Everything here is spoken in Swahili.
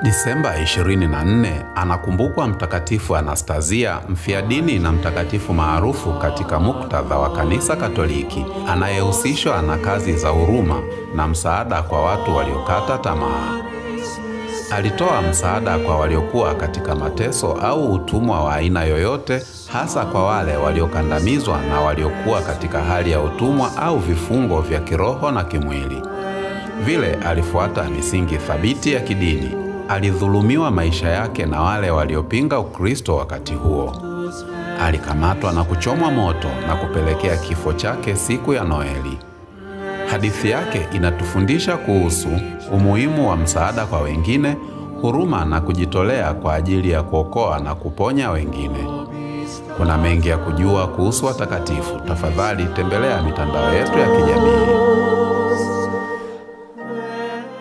Disemba 24 anakumbukwa Mtakatifu Anastasia, mfiadini na mtakatifu maarufu katika muktadha wa Kanisa Katoliki, anayehusishwa na kazi za huruma na msaada kwa watu waliokata tamaa. Alitoa msaada kwa waliokuwa katika mateso au utumwa wa aina yoyote, hasa kwa wale waliokandamizwa na waliokuwa katika hali ya utumwa au vifungo vya kiroho na kimwili. Vile alifuata misingi thabiti ya kidini, alidhulumiwa maisha yake na wale waliopinga Ukristo wakati huo. Alikamatwa na kuchomwa moto na kupelekea kifo chake siku ya Noeli. Hadithi yake inatufundisha kuhusu umuhimu wa msaada kwa wengine, huruma na kujitolea kwa ajili ya kuokoa na kuponya wengine. Kuna mengi ya kujua kuhusu watakatifu. Tafadhali tembelea mitandao yetu ya kijamii.